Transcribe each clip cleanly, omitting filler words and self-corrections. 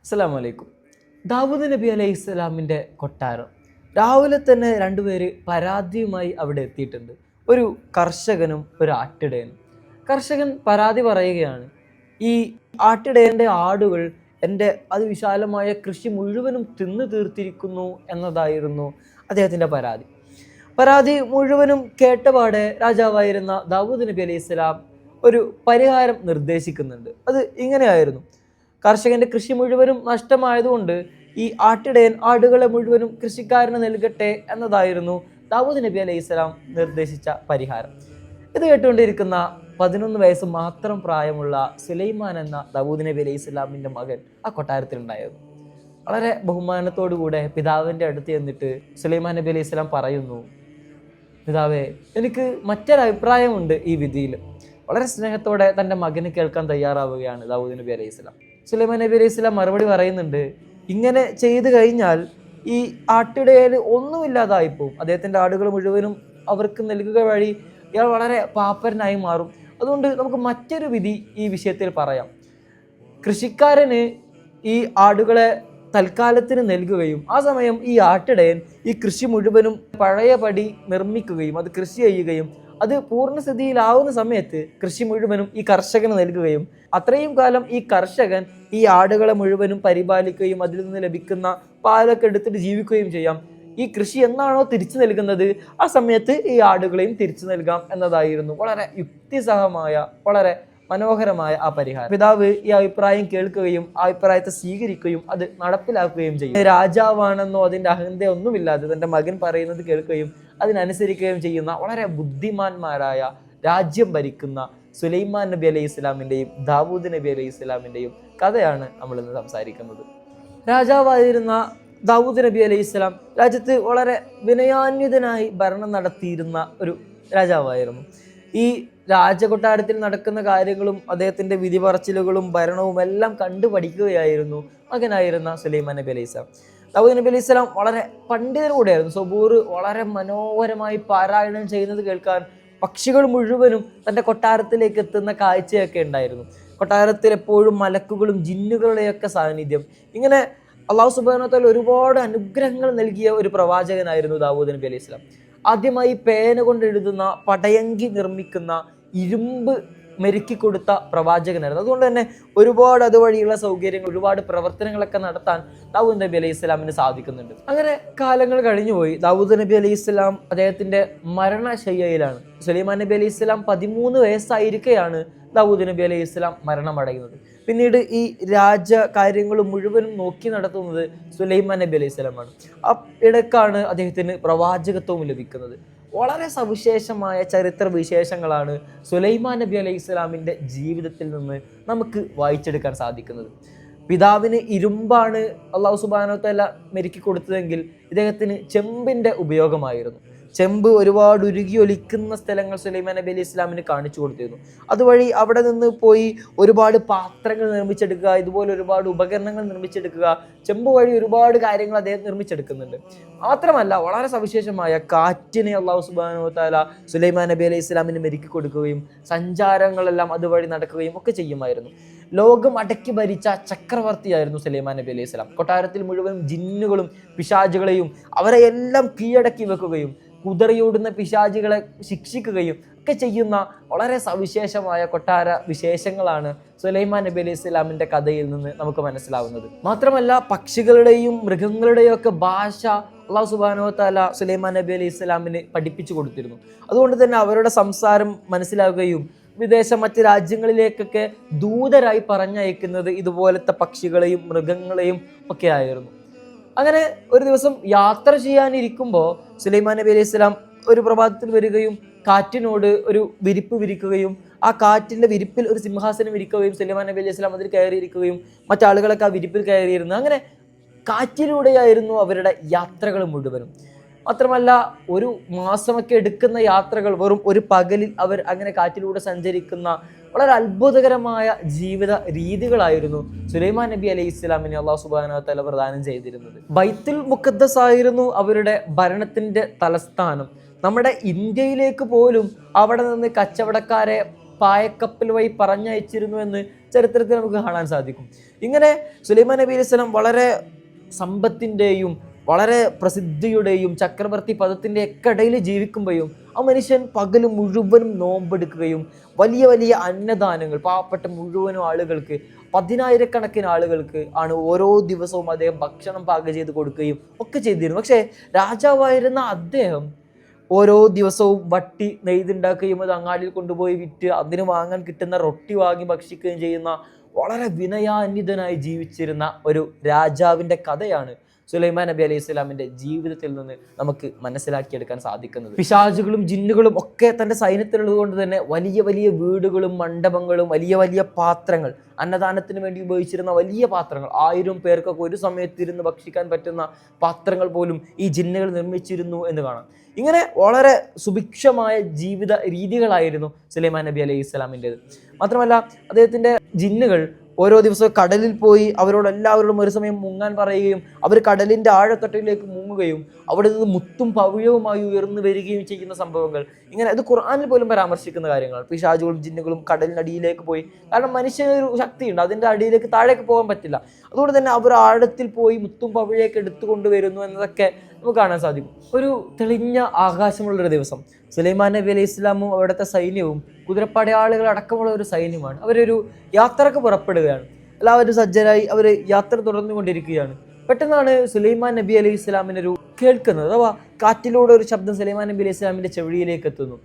അസ്സലാമു അലൈക്കും. ദാവൂദ് നബി അലൈഹി സ്വലാമിൻ്റെ കൊട്ടാരം. രാവിലെ തന്നെ രണ്ടുപേര് പരാതിയുമായി അവിടെ എത്തിയിട്ടുണ്ട്. ഒരു കർഷകനും ഒരു ആട്ടിടയനും. കർഷകൻ പരാതി പറയുകയാണ്, ഈ ആട്ടിടയൻ്റെ ആടുകൾ എൻ്റെ അതിവിശാലമായ കൃഷി മുഴുവനും തിന്നു തീർത്തിരിക്കുന്നു എന്നതായിരുന്നു അദ്ദേഹത്തിൻ്റെ പരാതി മുഴുവനും കേട്ടപാടെ രാജാവായിരുന്ന ദാവൂദ് നബി അലൈഹി സ്വലാം ഒരു പരിഹാരം നിർദ്ദേശിക്കുന്നുണ്ട്. അത് ഇങ്ങനെയായിരുന്നു: കർഷകന്റെ കൃഷി മുഴുവനും നഷ്ടമായതുകൊണ്ട് ഈ ആട്ടിടയൻ ആടുകളെ മുഴുവനും കൃഷിക്കാരന് നൽകട്ടെ എന്നതായിരുന്നു ദാവൂദ് നബി അലൈഹി സ്വലാം നിർദ്ദേശിച്ച പരിഹാരം. ഇത് കേട്ടുകൊണ്ടിരിക്കുന്ന 11 വയസ്സ് മാത്രം പ്രായമുള്ള സുലൈമാൻ എന്ന ദാവൂദ് നബി അലൈഹി സ്വലാമിൻ്റെ മകൻ ആ കൊട്ടാരത്തിലുണ്ടായിരുന്നു. വളരെ ബഹുമാനത്തോടുകൂടെ പിതാവിൻ്റെ അടുത്ത് ചെന്നിട്ട് സുലൈമാൻ നബി അലൈഹി സ്വലാം പറയുന്നു, പിതാവേ, എനിക്ക് മറ്റൊരഭിപ്രായമുണ്ട് ഈ വിധിയിൽ. വളരെ സ്നേഹത്തോടെ തൻ്റെ മകന് കേൾക്കാൻ തയ്യാറാവുകയാണ് ദാവൂദ് നബി അലൈഹി സ്വലാം. സുലൈമാൻ നബി അലൈഹി സ്വലാം മറുപടി പറയുന്നുണ്ട്, ഇങ്ങനെ ചെയ്തു കഴിഞ്ഞാൽ ഈ ആട്ടിടയൽ ഒന്നുമില്ലാതായിപ്പോവും. അദ്ദേഹത്തിൻ്റെ ആടുകൾ മുഴുവനും അവർക്ക് നൽകുക വഴി ഇയാൾ വളരെ പാപ്പരനായി മാറും. അതുകൊണ്ട് നമുക്ക് മറ്റൊരു വിധി ഈ വിഷയത്തിൽ പറയാം. കൃഷിക്കാരന് ഈ ആടുകളെ തൽക്കാലത്തിന് നൽകുകയും ആ സമയം ഈ ആട്ടിടയൻ ഈ കൃഷി മുഴുവനും പഴയപടി നിർമ്മിക്കുകയും അത് കൃഷി ചെയ്യുകയും അത് പൂർണ്ണസ്ഥിതിയിലാവുന്ന സമയത്ത് കൃഷി മുഴുവനും ഈ കർഷകന് നൽകുകയും അത്രയും കാലം ഈ കർഷകൻ ഈ ആടുകളെ മുഴുവനും പരിപാലിക്കുകയും അതിൽ നിന്ന് ലഭിക്കുന്ന പാലൊക്കെ എടുത്തിട്ട് ജീവിക്കുകയും ചെയ്യാം. ഈ കൃഷി എന്നാണോ തിരിച്ചു നൽകുന്നത് ആ സമയത്ത് ഈ ആടുകളെയും തിരിച്ചു നൽകാം എന്നതായിരുന്നു വളരെ യുക്തിസഹമായ, വളരെ മനോഹരമായ ആ പരിഹാരം. പിതാവ് ഈ അഭിപ്രായം കേൾക്കുകയും ആ അഭിപ്രായത്തെ സ്വീകരിക്കുകയും അത് നടപ്പിലാക്കുകയും ചെയ്യും. രാജാവാണെന്നോ അതിൻ്റെ അഹന്തയൊന്നുമില്ലാതെ തൻ്റെ മകൻ പറയുന്നത് കേൾക്കുകയും അതിനനുസരിക്കുകയും ചെയ്യുന്ന വളരെ ബുദ്ധിമാന്മാരായ, രാജ്യം ഭരിക്കുന്ന സുലൈമാൻ നബി അലൈഹി സ്വലാമിൻ്റെയും ദാവൂദ് നബി അലൈഹി സ്വലാമിൻ്റെയും കഥയാണ് നമ്മളിന്ന് സംസാരിക്കുന്നത്. രാജാവായിരുന്ന ദാവൂദ് നബി അലൈഹി സ്വലാം രാജ്യത്ത് വളരെ വിനയാന്വിതനായി ഭരണം നടത്തിയിരുന്ന ഒരു രാജാവായിരുന്നു. ഈ രാജകൊട്ടാരത്തിൽ നടക്കുന്ന കാര്യങ്ങളും അദ്ദേഹത്തിൻ്റെ വിധി പറച്ചിലുകളും ഭരണവും എല്ലാം കണ്ടു പഠിക്കുകയായിരുന്നു മകനായിരുന്ന സുലൈമാൻ നബി അലൈഹി സ്വലാം. ദാവൂദ് നബി അലൈഹി സ്വലാം വളരെ പണ്ഡിതൻ കൂടെയായിരുന്നു. സബൂർ വളരെ മനോഹരമായി പാരായണം ചെയ്യുന്നത് കേൾക്കാൻ പക്ഷികൾ മുഴുവനും തൻ്റെ കൊട്ടാരത്തിലേക്ക് എത്തുന്ന കാഴ്ചയൊക്കെ ഉണ്ടായിരുന്നു. കൊട്ടാരത്തിൽ എപ്പോഴും മലക്കുകളും ജിന്നുകളുടെയൊക്കെ സാന്നിധ്യം. ഇങ്ങനെ അള്ളാഹു സുബ്ഹാനഹു വ തആല ഒരുപാട് അനുഗ്രഹങ്ങൾ നൽകിയ ഒരു പ്രവാചകനായിരുന്നു ദാവൂദ് നബി അലൈഹി സ്വലാം. ആദ്യമായി പേന കൊണ്ട് എഴുതുന്ന, പടയങ്കി നിർമ്മിക്കുന്ന, ഇരുമ്പ് മെരുക്കി കൊടുത്ത പ്രവാചകനായിരുന്നു. അതുകൊണ്ട് തന്നെ ഒരുപാട് അതുവഴിയുള്ള സൗകര്യങ്ങൾ, ഒരുപാട് പ്രവർത്തനങ്ങളൊക്കെ നടത്താൻ ദാവൂദ് നബി അലൈഹി സ്വലാമിന് സാധിക്കുന്നുണ്ട്. അങ്ങനെ കാലങ്ങൾ കഴിഞ്ഞുപോയി. ദാവൂദ് നബി അലൈഹി സ്വലാം അദ്ദേഹത്തിൻ്റെ മരണശയ്യയിലാണ്. സുലൈമാൻ നബി അലൈഹി സ്വലാം 13 വയസ്സായിരിക്കെയാണ് ദാവൂദ് നബി അലൈഹി സ്വലാം മരണമടയുന്നത്. പിന്നീട് ഈ രാജകാര്യങ്ങൾ മുഴുവനും നോക്കി നടത്തുന്നത് സുലൈമാൻ നബി അലൈഹി സ്വലാമാണ്. ആ ഇടക്കാണ് അദ്ദേഹത്തിന് പ്രവാചകത്വവും ലഭിക്കുന്നത്. വളരെ സവിശേഷമായ ചരിത്ര വിശേഷങ്ങളാണ് സുലൈമാൻ നബി അലൈഹി സ്വലാമിൻ്റെ ജീവിതത്തിൽ നിന്ന് നമുക്ക് വായിച്ചെടുക്കാൻ സാധിക്കുന്നത്. പിതാവിന് ഇരുമ്പാണ് അള്ളാഹു സുബ്ഹാനഹു വ തആല മെരുക്കി കൊടുത്തതെങ്കിൽ ഇദ്ദേഹത്തിന് ചെമ്പിൻ്റെ ഉപയോഗമായിരുന്നു. ചെമ്പ് ഒരുപാട് ഉരുകിയൊലിക്കുന്ന സ്ഥലങ്ങൾ സുലൈമാൻ നബി അലൈഹി സ്വലാമിന് കാണിച്ചു കൊടുത്തിരുന്നു. അതുവഴി അവിടെ നിന്ന് പോയി ഒരുപാട് പാത്രങ്ങൾ നിർമ്മിച്ചെടുക്കുക, ഇതുപോലെ ഒരുപാട് ഉപകരണങ്ങൾ നിർമ്മിച്ചെടുക്കുക, ചെമ്പ് വഴി ഒരുപാട് കാര്യങ്ങൾ അദ്ദേഹം നിർമ്മിച്ചെടുക്കുന്നുണ്ട്. മാത്രമല്ല, വളരെ സവിശേഷമായ കാറ്റിനെ അള്ളാഹു സുബ്ഹാനഹു വ തആല സുലൈമാൻ നബി അലൈഹി സ്വലാമിന് മെരുക്കി കൊടുക്കുകയും സഞ്ചാരങ്ങളെല്ലാം അതുവഴി നടക്കുകയും ഒക്കെ ചെയ്യുമായിരുന്നു. ലോകം അടക്കി ഭരിച്ച ചക്രവർത്തിയായിരുന്നു സുലൈമാൻ നബി അലൈഹി സ്വലാം. കൊട്ടാരത്തിൽ മുഴുവൻ ജിന്നുകളും പിശാചുകളെയും അവരെ എല്ലാം കീഴടക്കി വെക്കുകയും കുതിരയോടുന്ന പിശാചുകളെ ശിക്ഷിക്കുകയും ഒക്കെ ചെയ്യുന്ന വളരെ സവിശേഷമായ കൊട്ടാര വിശേഷങ്ങളാണ് സുലൈമാൻ നബി അലൈഹി സ്വലാമിൻ്റെ കഥയിൽ നിന്ന് നമുക്ക് മനസ്സിലാവുന്നത്. മാത്രമല്ല, പക്ഷികളുടെയും മൃഗങ്ങളുടെയും ഒക്കെ ഭാഷ അല്ലാഹു സുബ്ഹാനഹു വ തആല സുലൈമാൻ നബി അലൈഹി സ്വലാമിന് പഠിപ്പിച്ചു കൊടുത്തിരുന്നു. അതുകൊണ്ട് തന്നെ അവരുടെ സംസാരം മനസ്സിലാവുകയും മറ്റ് രാജ്യങ്ങളിലേക്കൊക്കെ ദൂതരായി പറഞ്ഞയക്കുന്നത് ഇതുപോലത്തെ പക്ഷികളെയും മൃഗങ്ങളെയും ഒക്കെ ആയിരുന്നു. അങ്ങനെ ഒരു ദിവസം യാത്ര ചെയ്യാനിരിക്കുമ്പോൾ സുലൈമാൻ നബി അലൈഹി സ്വലാം ഒരു പ്രഭാതത്തിൽ വരികയും കാറ്റിനോട് ഒരു വിരിപ്പ് വിരിക്കുകയും ആ കാറ്റിൻ്റെ വിരിപ്പിൽ ഒരു സിംഹാസനം ഇരിക്കുകയും സുലൈമാൻ നബി അലൈഹി സ്വലാം അതിൽ കയറിയിരിക്കുകയും മറ്റാളുകളൊക്കെ ആ വിരിപ്പിൽ കയറിയിരുന്നു. അങ്ങനെ കാറ്റിലൂടെയായിരുന്നു അവരുടെ യാത്രകൾ മുഴുവനും. മാത്രമല്ല, ഒരു മാസമൊക്കെ എടുക്കുന്ന യാത്രകൾ വെറും ഒരു പകലിൽ അവർ അങ്ങനെ കാറ്റിലൂടെ സഞ്ചരിക്കുന്ന വളരെ അത്ഭുതകരമായ ജീവിത രീതികളായിരുന്നു സുലൈമാൻ നബി അലൈഹി സ്വലാമിനെ അല്ലാഹു സുബ്ഹാനഹു വ തആല പ്രദാനം ചെയ്തിരുന്നത്. ബൈത്തുൽ മുഖദ്ദസ് ആയിരുന്നു അവരുടെ ഭരണത്തിൻ്റെ തലസ്ഥാനം. നമ്മുടെ ഇന്ത്യയിലേക്ക് പോലും അവിടെ നിന്ന് കച്ചവടക്കാരെ പായക്കപ്പൽ വഴി പറഞ്ഞയച്ചിരുന്നു എന്ന് ചരിത്രത്തിൽ നമുക്ക് കാണാൻ സാധിക്കും. ഇങ്ങനെ സുലൈമാൻ നബി അലൈഹി സ്വലാം വളരെ സമ്പത്തിൻ്റെയും വളരെ പ്രസിദ്ധിയുടെയും ചക്രവർത്തി പദത്തിൻ്റെ ഒക്കെ ഇടയിൽ ജീവിക്കുമ്പോഴും ആ മനുഷ്യൻ പകൽ മുഴുവനും നോമ്പെടുക്കുകയും വലിയ വലിയ അന്നദാനങ്ങൾ പാവപ്പെട്ട മുഴുവനും ആളുകൾക്ക്, 10,000-കണക്കിന് ആളുകൾക്ക് ആണ് ഓരോ ദിവസവും അദ്ദേഹം ഭക്ഷണം പാകം ചെയ്ത് കൊടുക്കുകയും ഒക്കെ ചെയ്തിരുന്നു. പക്ഷേ രാജാവായിരുന്ന അദ്ദേഹം ഓരോ ദിവസവും വട്ടി നെയ്തുണ്ടാക്കുകയും അത് അങ്ങാടിയിൽ കൊണ്ടുപോയി വിറ്റ് അതിന് വാങ്ങാൻ കിട്ടുന്ന റൊട്ടി വാങ്ങി ഭക്ഷിക്കുകയും ചെയ്യുന്ന വളരെ വിനയാന്വിതനായി ജീവിച്ചിരുന്ന ഒരു രാജാവിൻ്റെ കഥയാണ് സുലൈമാൻ നബി അലൈഹി സ്വലാമിൻ്റെ ജീവിതത്തിൽ നിന്ന് നമുക്ക് മനസ്സിലാക്കിയെടുക്കാൻ സാധിക്കുന്നത്. പിശാചുകളും ജിന്നുകളും ഒക്കെ തൻ്റെ സൈന്യത്തിലുള്ളത് കൊണ്ട് തന്നെ വലിയ വലിയ വീടുകളും മണ്ഡപങ്ങളും വലിയ വലിയ പാത്രങ്ങൾ, അന്നദാനത്തിന് വേണ്ടി ഉപയോഗിച്ചിരുന്ന വലിയ പാത്രങ്ങൾ, 1000 പേർക്കൊക്കെ ഒരു സമയത്തിരുന്ന് ഭക്ഷിക്കാൻ പറ്റുന്ന പാത്രങ്ങൾ പോലും ഈ ജിന്നുകൾ നിർമ്മിച്ചിരുന്നു എന്ന് കാണാം. ഇങ്ങനെ വളരെ സുഭിക്ഷമായ ജീവിത രീതികളായിരുന്നു സുലൈമാൻ നബി അലൈഹി സ്വലാമിൻ്റെത്. മാത്രമല്ല അദ്ദേഹത്തിൻ്റെ ജിന്നുകൾ ഓരോ ദിവസവും കടലിൽ പോയി അവരോടെല്ലാവരോടും ഒരു സമയം മുങ്ങാൻ പറയുകയും അവർ കടലിൻ്റെ ആഴത്തട്ടിലേക്ക് മുങ്ങുകയും അവിടെ നിന്ന് മുത്തും പവിഴവുമായി ഉയർന്നു വരികയും ചെയ്യുന്ന സംഭവങ്ങൾ, ഇങ്ങനെ അത് ഖുർആനിൽ പോലും പരാമർശിക്കുന്ന കാര്യങ്ങളാണ്. പിശാചുകളും ജിന്നുകളും കടലിനടിയിലേക്ക് പോയി, കാരണം മനുഷ്യനൊരു ശക്തിയുണ്ട്, അതിൻ്റെ അടിയിലേക്ക് താഴേക്ക് പോകാൻ പറ്റില്ല. അതുകൊണ്ട് തന്നെ അവർ ആഴത്തിൽ പോയി മുത്തും പവിഴയൊക്കെ എടുത്തുകൊണ്ടുവരുന്നു എന്നതൊക്കെ നമുക്ക് കാണാൻ സാധിക്കും. ഒരു തെളിഞ്ഞ ആകാശമുള്ളൊരു ദിവസം സുലൈമാൻ നബി അലൈഹി ഇസ്ലാമും അവിടുത്തെ സൈന്യവും കുതിരപ്പടയാളികൾ അടക്കമുള്ള ഒരു സൈന്യമാണ്. അവരൊരു യാത്രക്ക് പുറപ്പെടുകയാണ്. എല്ലാവരും സജ്ജരായി അവർ യാത്ര തുടർന്നുകൊണ്ടിരിക്കുകയാണ്. പെട്ടെന്നാണ് സുലൈമാൻ നബി അലൈഹി ഇസ്ലാമിനൊരു കേൾക്കുന്നത്, അഥവാ കാറ്റിലൂടെ ഒരു ശബ്ദം സുലൈമാൻ നബി അലൈഹി ഇസ്ലാമിൻ്റെ ചെവിയിലേക്ക് എത്തുന്നു.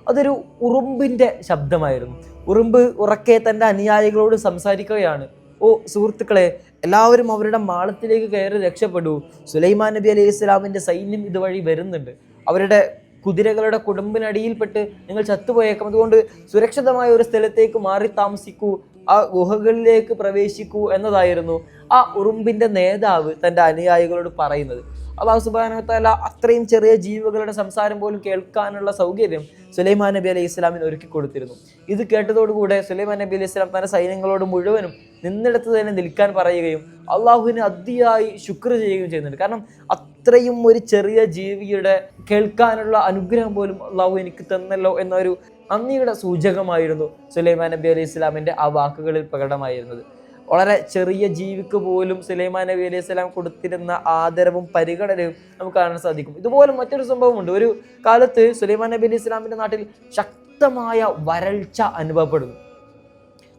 അതൊരു ഉറുമ്പിൻ്റെ ശബ്ദമായിരുന്നു. ഉറുമ്പ് ഉറക്കെ തൻ്റെ അനുയായികളോട് സംസാരിക്കുകയാണ്. ഓ സുഹൃത്തുക്കളെ, എല്ലാവരും അവരുടെ മാളത്തിലേക്ക് കയറി രക്ഷപ്പെടൂ. സുലൈമാൻ നബി അലൈഹി ഇസ്ലാമിൻ്റെ സൈന്യം ഇതുവഴി വരുന്നുണ്ട്. അവരുടെ കുതിരകളുടെ കുടുംബിനടിയിൽപ്പെട്ട് നിങ്ങൾ ചത്തുപോയേക്കാം. അതുകൊണ്ട് സുരക്ഷിതമായ ഒരു സ്ഥലത്തേക്ക് മാറി താമസിക്കൂ, ആ ഗുഹകളിലേക്ക് പ്രവേശിക്കൂ എന്നതായിരുന്നു ആ ഉറുമ്പിൻ്റെ നേതാവ് തൻ്റെ അനുയായികളോട് പറയുന്നത്. അല്ലാഹു സുബ്ഹാനഹു വ തആല അത്രയും ചെറിയ ജീവികളുടെ സംസാരം പോലും കേൾക്കാനുള്ള സൗകര്യം സുലൈമാൻ നബി അലൈഹി ഇസ്ലാമിന് ഒരുക്കി കൊടുത്തിരുന്നു. ഇത് കേട്ടതോടുകൂടെ സുലൈമാൻ നബി അലൈഹി ഇസ്ലാം തൻ്റെ സൈന്യങ്ങളോട് മുഴുവനും നിന്നിടത്ത് തന്നെ നിൽക്കാൻ പറയുകയും അള്ളാഹുവിന് അതിയായി ശുക്ർ ചെയ്യുകയും ചെയ്യുന്നുണ്ട്. കാരണം അത്രയും ഒരു ചെറിയ ജീവിയുടെ കേൾക്കാനുള്ള അനുഗ്രഹം പോലും അള്ളാഹു എനിക്ക് തന്നല്ലോ എന്നൊരു നന്ദിയുടെ സൂചകമായിരുന്നു സുലൈമാൻ നബി അലൈഹി ഇസ്ലാമിൻ്റെ ആ വാക്കുകളിൽ പ്രകടമായിരുന്നത്. വളരെ ചെറിയ ജീവിക്ക് പോലും സുലൈമാൻ നബി അലൈഹി സ്വലാം കൊടുത്തിരുന്ന ആദരവും പരിഗണനയും നമുക്ക് കാണാൻ സാധിക്കും. ഇതുപോലെ മറ്റൊരു സംഭവമുണ്ട്. ഒരു കാലത്ത് സുലൈമാൻ നബി അലൈഹി സ്വലാമിൻ്റെ നാട്ടിൽ ശക്തമായ വരൾച്ച അനുഭവപ്പെടുന്നു.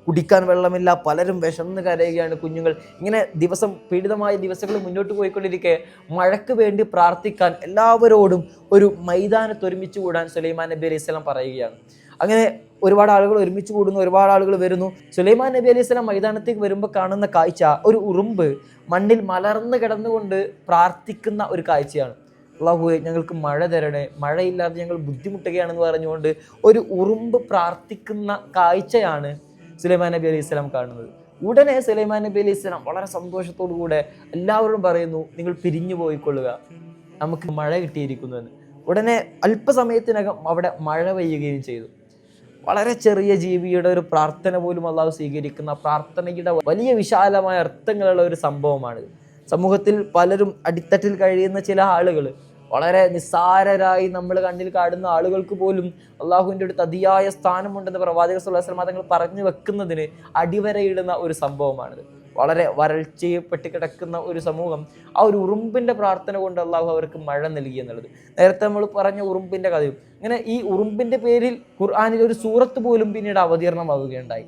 കുടിക്കാൻ വെള്ളമില്ല, പലരും വിശന്ന് കരയുകയാണ്, കുഞ്ഞുങ്ങൾ. ഇങ്ങനെ പീഡിതമായ ദിവസങ്ങൾ മുന്നോട്ട് പോയിക്കൊണ്ടിരിക്കെ മഴയ്ക്ക് വേണ്ടി പ്രാർത്ഥിക്കാൻ എല്ലാവരോടും ഒരു മൈതാനത്ത് ഒരുമിച്ച് കൂടാൻ സുലൈമാൻ നബി അലൈഹി സ്വലാം പറയുകയാണ്. അങ്ങനെ ഒരുപാട് ആളുകൾ ഒരുമിച്ച് കൂടുന്നു, ഒരുപാട് ആളുകൾ വരുന്നു. സുലൈമാൻ നബി അലൈഹി സ്വലാം മൈതാനത്തേക്ക് വരുമ്പോൾ കാണുന്ന കാഴ്ച ഒരു ഉറുമ്പ് മണ്ണിൽ മലർന്ന് കിടന്നുകൊണ്ട് പ്രാർത്ഥിക്കുന്ന ഒരു കാഴ്ചയാണ്. അല്ലാഹുവേ, ഞങ്ങൾക്ക് മഴ തരണേ, മഴയില്ലാതെ ഞങ്ങൾ ബുദ്ധിമുട്ടുകയാണെന്ന് പറഞ്ഞുകൊണ്ട് ഒരു ഉറുമ്പ് പ്രാർത്ഥിക്കുന്ന കാഴ്ചയാണ് സുലൈമാൻ നബി അലൈഹി സ്വലാം കാണുന്നത്. ഉടനെ സുലൈമാൻ നബി അലൈഹി സ്വലാം വളരെ സന്തോഷത്തോടു കൂടെ എല്ലാവരോടും പറയുന്നു, നിങ്ങൾ പിരിഞ്ഞു പോയിക്കൊള്ളുക, നമുക്ക് മഴ കിട്ടിയിരിക്കുന്നു എന്ന്. ഉടനെ അല്പസമയത്തിനകം അവിടെ മഴ പെയ്യുകയും ചെയ്തു. വളരെ ചെറിയ ജീവിയുടെ ഒരു പ്രാർത്ഥന പോലും അള്ളാഹു സ്വീകരിക്കുന്ന പ്രാർത്ഥനയുടെ വലിയ വിശാലമായ അർത്ഥങ്ങളുള്ള ഒരു സംഭവമാണിത്. സമൂഹത്തിൽ പലരും അടിത്തട്ടിൽ കഴിയുന്ന ചില ആളുകൾ, വളരെ നിസ്സാരരായി നമ്മൾ കണ്ണിൽ കാണുന്ന ആളുകൾക്ക് പോലും അള്ളാഹുവിൻ്റെ അടുത്ത് അതിയായ സ്ഥാനമുണ്ടെന്ന് പ്രവാചകർ സ്വല്ലല്ലാഹു അലൈഹി വസല്ലം തങ്ങൾ പറഞ്ഞു വെക്കുന്നതിന് അടിവരയിടുന്ന ഒരു സംഭവമാണിത്. വളരെ വരൾച്ചപ്പെട്ട് കിടക്കുന്ന ഒരു സമൂഹം ആ ഒരു ഉറുമ്പിൻ്റെ പ്രാർത്ഥന കൊണ്ട് അള്ളാഹു അവർക്ക് മഴ നൽകി എന്നുള്ളത്. നേരത്തെ നമ്മൾ പറഞ്ഞ ഉറുമ്പിൻ്റെ കഥയും ഇങ്ങനെ ഈ ഉറുമ്പിൻ്റെ പേരിൽ ഖുർആനിൽ ഒരു സൂറത്ത് പോലും പിന്നീട് അവതീർണമാവുകയുണ്ടായി.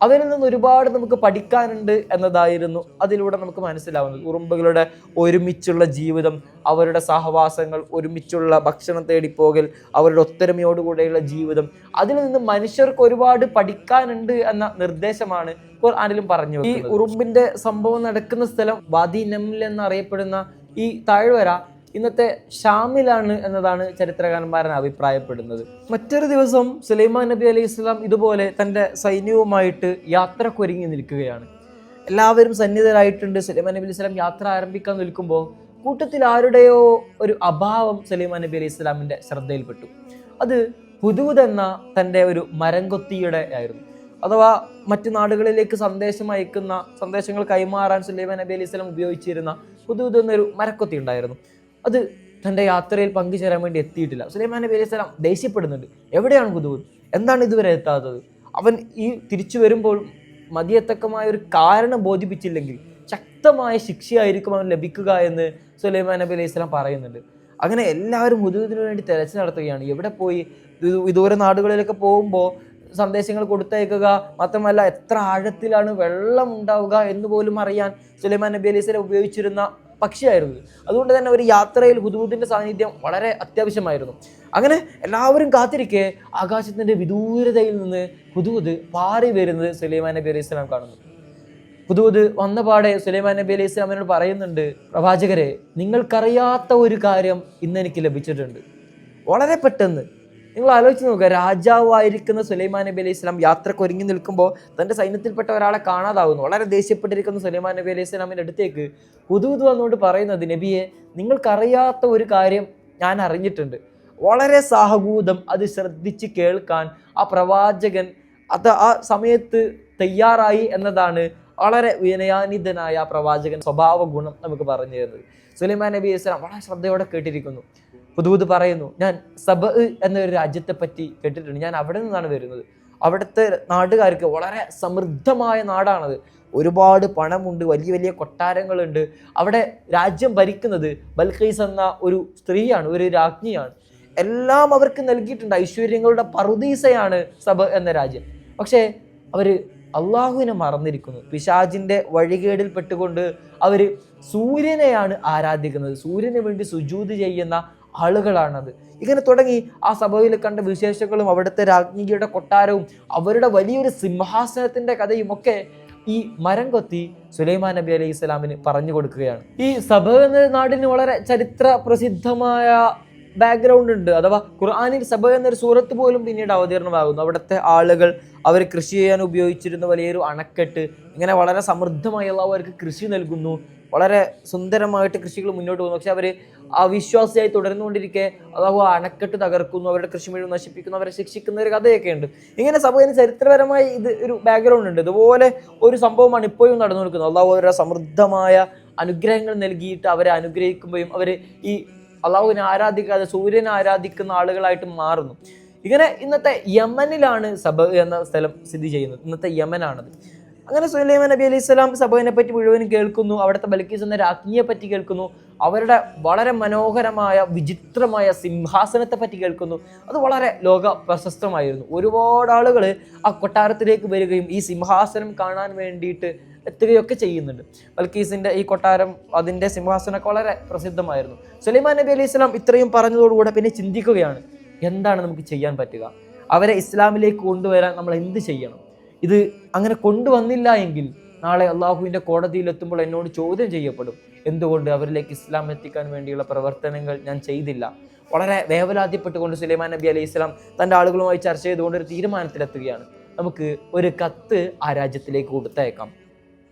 അവരിൽ നിന്ന് ഒരുപാട് നമുക്ക് പഠിക്കാനുണ്ട് എന്നതായിരുന്നു അതിലൂടെ നമുക്ക് മനസ്സിലാവുന്നത്. ഉറുമ്പുകളുടെ ഒരുമിച്ചുള്ള ജീവിതം, അവരുടെ സഹവാസങ്ങൾ, ഒരുമിച്ചുള്ള ഭക്ഷണം തേടിപ്പോകൽ, അവരുടെ ഒത്തൊരുമയോടുകൂടെയുള്ള ജീവിതം, അതിൽ നിന്ന് മനുഷ്യർക്ക് ഒരുപാട് പഠിക്കാനുണ്ട് എന്ന നിർദ്ദേശമാണ് ഖുർആനിലും പറഞ്ഞു. ഈ ഉറുമ്പിന്റെ സംഭവം നടക്കുന്ന സ്ഥലം വാദി നംൽ എന്നറിയപ്പെടുന്ന ഈ താഴ്വര ഇന്നത്തെ ഷാമിലാണ് എന്നതാണ് ചരിത്രകാരന്മാരൻ അഭിപ്രായപ്പെടുന്നത്. മറ്റൊരു ദിവസം സുലൈമാൻ നബി അലൈഹി സ്വലാം ഇതുപോലെ തൻ്റെ സൈന്യവുമായിട്ട് യാത്രക്കൊരുങ്ങി നിൽക്കുകയാണ്. എല്ലാവരും സന്നിധരായിട്ടുണ്ട്. സുലൈമാൻ നബി അലൈഹി സ്വലാം യാത്ര ആരംഭിക്കാൻ നിൽക്കുമ്പോൾ കൂട്ടത്തിൽ ആരുടെയോ ഒരു അഭാവം സുലൈമാൻ നബി അലൈഹി സ്വലാമിൻ്റെ ശ്രദ്ധയിൽപ്പെട്ടു. അത് ഹുദൂദ് എന്ന തൻ്റെ ഒരു മരംകൊത്തിയുടെ ആയിരുന്നു. അഥവാ മറ്റു നാടുകളിലേക്ക് സന്ദേശങ്ങൾ കൈമാറാൻ സുലൈമാൻ നബി അലൈഹി സ്വലാം ഉപയോഗിച്ചിരുന്ന ഹുദൂദ് എന്നൊരു മരക്കൊത്തി ഉണ്ടായിരുന്നു. അത് തൻ്റെ യാത്രയിൽ പങ്കുചേരാൻ വേണ്ടി എത്തിയിട്ടില്ല. സുലൈമാൻ നബി അലൈഹി സ്വലാം ദേഷ്യപ്പെടുന്നുണ്ട്. എവിടെയാണ് ഹുദൂദ്? എന്താണ് ഇതുവരെ എത്താത്തത്? അവൻ ഈ തിരിച്ചു വരുമ്പോൾ മതിയത്തക്കമായ ഒരു കാരണം ബോധിപ്പിച്ചില്ലെങ്കിൽ ശക്തമായ ശിക്ഷയായിരിക്കും അവൻ ലഭിക്കുക എന്ന് സുലൈമാൻ നബി അലൈഹി സ്വലാം പറയുന്നുണ്ട്. അങ്ങനെ എല്ലാവരും ഹുദൂദിന് വേണ്ടി തെരച്ചിൽ നടത്തുകയാണ്. എവിടെ പോയി വിദൂര നാടുകളിലൊക്കെ പോകുമ്പോൾ സന്ദേശങ്ങൾ കൊടുത്തയക്കുക, മാത്രമല്ല എത്ര ആഴത്തിലാണ് വെള്ളം ഉണ്ടാവുക എന്ന് പോലും അറിയാൻ സുലൈമാൻ നബി അലൈഹി സ്വലാം ഉപയോഗിച്ചിരുന്ന പക്ഷിയായിരുന്നു. അതുകൊണ്ട് തന്നെ ഒരു യാത്രയിൽ ഹുദൂദിന്റെ സാന്നിധ്യം വളരെ അത്യാവശ്യമായിരുന്നു. അങ്ങനെ എല്ലാവരും കാത്തിരിക്കെ ആകാശത്തിന്റെ വിദൂരതയിൽ നിന്ന് ഹുദൂദ് പാറി വരുന്നത് സുലൈമാൻ നബി അലൈഹി സ്വലാം കാണുന്നു. ഹുദൂദ് വന്ന പാടെ സുലൈമാൻ നബി അലൈഹി സ്വലാമിനോട് പറയുന്നുണ്ട്, പ്രവാചകരെ, നിങ്ങൾക്കറിയാത്ത ഒരു കാര്യം ഇന്ന് എനിക്ക് ലഭിച്ചിട്ടുണ്ട്. വളരെ പെട്ടെന്ന് നിങ്ങൾ ആലോചിച്ച് നോക്കുക, രാജാവായിരിക്കുന്ന സുലൈമാൻ നബി അലൈഹി സ്വലാം യാത്രക്ക് ഒരുങ്ങി നിൽക്കുമ്പോൾ തൻ്റെ സൈന്യത്തിൽപ്പെട്ട ഒരാളെ കാണാതാവുന്നു. വളരെ ദേഷ്യപ്പെട്ടിരിക്കുന്ന സുലൈമാൻ നബി അലൈഹി സ്വലാമിൻ്റെ അടുത്തേക്ക് ഹുദൂദ് വന്നുകൊണ്ട് പറയുന്നത്, നബിയെ, നിങ്ങൾക്കറിയാത്ത ഒരു കാര്യം ഞാൻ അറിഞ്ഞിട്ടുണ്ട്. വളരെ സാഹകൂതം അത് ശ്രദ്ധിച്ച് കേൾക്കാൻ ആ പ്രവാചകൻ ആ സമയത്ത് തയ്യാറായി എന്നതാണ് വളരെ വിനയാനിതനായ ആ പ്രവാചകൻ സ്വഭാവ ഗുണം നമുക്ക് പറഞ്ഞു തരുന്നത്. സുലൈമാൻ നബി അലൈഹി സ്വലാം വളരെ ശ്രദ്ധയോടെ കേട്ടിരിക്കുന്നു. ഹുദൂദ് പറയുന്നു, ഞാൻ സബ് എന്നൊരു രാജ്യത്തെ പറ്റി കേട്ടിട്ടുണ്ട്. ഞാൻ അവിടെ നിന്നാണ് വരുന്നത്. അവിടുത്തെ നാട്ടുകാർക്ക് വളരെ സമൃദ്ധമായ നാടാണത്. ഒരുപാട് പണമുണ്ട്, വലിയ വലിയ കൊട്ടാരങ്ങളുണ്ട്. അവിടെ രാജ്യം ഭരിക്കുന്നത് ബൽഖീസ് എന്ന ഒരു സ്ത്രീയാണ്, ഒരു രാജ്ഞിയാണ്. എല്ലാം അവർക്ക് നൽകിയിട്ടുണ്ട്. ഐശ്വര്യങ്ങളുടെ പറുദീസയാണ് സബ് എന്ന രാജ്യം. പക്ഷേ അവർ അള്ളാഹുവിനെ മറന്നിരിക്കുന്നു. പിശാചിൻ്റെ വഴികേടിൽ പെട്ടുകൊണ്ട് അവർ സൂര്യനെയാണ് ആരാധിക്കുന്നത്. സൂര്യന് വേണ്ടി സുജൂദ് ചെയ്യുന്ന ആളുകളാണത്. ഇങ്ങനെ തുടങ്ങി ആ സഭയിൽ കണ്ട വിശേഷങ്ങളും അവിടുത്തെ രാജ്ഞിയുടെ കൊട്ടാരവും അവരുടെ വലിയൊരു സിംഹാസനത്തിൻ്റെ കഥയും ഒക്കെ ഈ മരം കൊത്തി സുലൈമാൻ നബി അലൈഹി സ്വലാമിന് പറഞ്ഞു കൊടുക്കുകയാണ്. ഈ സഭ എന്ന നാടിന് വളരെ ചരിത്ര പ്രസിദ്ധമായ ബാക്ക്ഗ്രൗണ്ട് ഉണ്ട്. അഥവാ ഖുർആനിൽ സബ എന്നൊരു സൂറത്ത് പോലും പിന്നീട് അവതീർണമാകുന്നു. അവിടുത്തെ ആളുകൾ അവർ കൃഷി ചെയ്യാൻ ഉപയോഗിച്ചിരുന്ന വലിയൊരു അണക്കെട്ട്, ഇങ്ങനെ വളരെ സമൃദ്ധമായി അവർക്ക് കൃഷി നൽകുന്നു. വളരെ സുന്ദരമായിട്ട് കൃഷികൾ മുന്നോട്ട് പോകുന്നു. പക്ഷെ അവർ അവിശ്വാസിയായി തുടർന്നുകൊണ്ടിരിക്കെ അഥവാ അണക്കെട്ട് തകർക്കുന്നു, അവരുടെ കൃഷി മുഴുവൻ നശിപ്പിക്കുന്നു, അവരെ ശിക്ഷിക്കുന്ന ഒരു കഥയൊക്കെ ഉണ്ട്. ഇങ്ങനെ സഭയിൽ ചരിത്രപരമായി ഇത് ഒരു ബാക്ക്ഗ്രൗണ്ട് ഉണ്ട്. ഇതുപോലെ ഒരു സംഭവമാണ് ഇപ്പോഴും നടന്നു നിൽക്കുന്നത്. അള്ളാഹു അവരുടെ സമൃദ്ധമായ അനുഗ്രഹങ്ങൾ നൽകിയിട്ട് അവരെ അനുഗ്രഹിക്കുമ്പോഴും അവർ ഈ അള്ളാഹുവിനെ ആരാധിക്കാതെ സൂര്യനെ ആരാധിക്കുന്ന ആളുകളായിട്ട് മാറുന്നു. ഇങ്ങനെ ഇന്നത്തെ യമനിലാണ് സബ എന്ന സ്ഥലം സ്ഥിതി ചെയ്യുന്നത്. ഇന്നത്തെ യമനാണത്. അങ്ങനെ സുലൈമാൻ നബി അലൈഹി സ്വലാം സബയെ പറ്റി മുഴുവനും കേൾക്കുന്നു. അവിടുത്തെ ബൽഖീസ് എന്ന രാജ്ഞിയെ പറ്റി കേൾക്കുന്നു. അവരുടെ വളരെ മനോഹരമായ വിചിത്രമായ സിംഹാസനത്തെ പറ്റി കേൾക്കുന്നു. അത് വളരെ ലോക പ്രശസ്തമായിരുന്നു. ഒരുപാട് ആളുകൾ ആ കൊട്ടാരത്തിലേക്ക് വരികയും ഈ സിംഹാസനം കാണാൻ വേണ്ടിയിട്ട് എത്തുകയൊക്കെ ചെയ്യുന്നുണ്ട്. ബൽഖീസിൻ്റെ ഈ കൊട്ടാരം, അതിൻ്റെ സിംഹാസനമൊക്കെ വളരെ പ്രസിദ്ധമായിരുന്നു. സുലൈമാൻ നബി അലൈഹി സ്വലാം ഇത്രയും പറഞ്ഞതോടുകൂടെ പിന്നെ ചിന്തിക്കുകയാണ്, എന്താണ് നമുക്ക് ചെയ്യാൻ പറ്റുക? അവരെ ഇസ്ലാമിലേക്ക് കൊണ്ടുവരാൻ നമ്മൾ എന്ത് ചെയ്യണം? ഇത് അങ്ങനെ കൊണ്ടുവന്നില്ല എങ്കിൽ നാളെ അള്ളാഹുവിൻ്റെ കോടതിയിൽ എത്തുമ്പോൾ എന്നോട് ചോദ്യം ചെയ്യപ്പെടും. എന്തുകൊണ്ട് അവരിലേക്ക് ഇസ്ലാം എത്തിക്കാൻ വേണ്ടിയുള്ള പ്രവർത്തനങ്ങൾ ഞാൻ ചെയ്തില്ല? വളരെ വേവലാതിപ്പെട്ടുകൊണ്ട് സുലൈമാൻ നബി അലൈഹി സ്വലാം തൻ്റെ ആളുകളുമായി ചർച്ച ചെയ്തുകൊണ്ട് ഒരു തീരുമാനത്തിലെത്തുകയാണ്. നമുക്ക് ഒരു കത്ത് ആ രാജ്യത്തിലേക്ക് കൊടുത്തയക്കാം.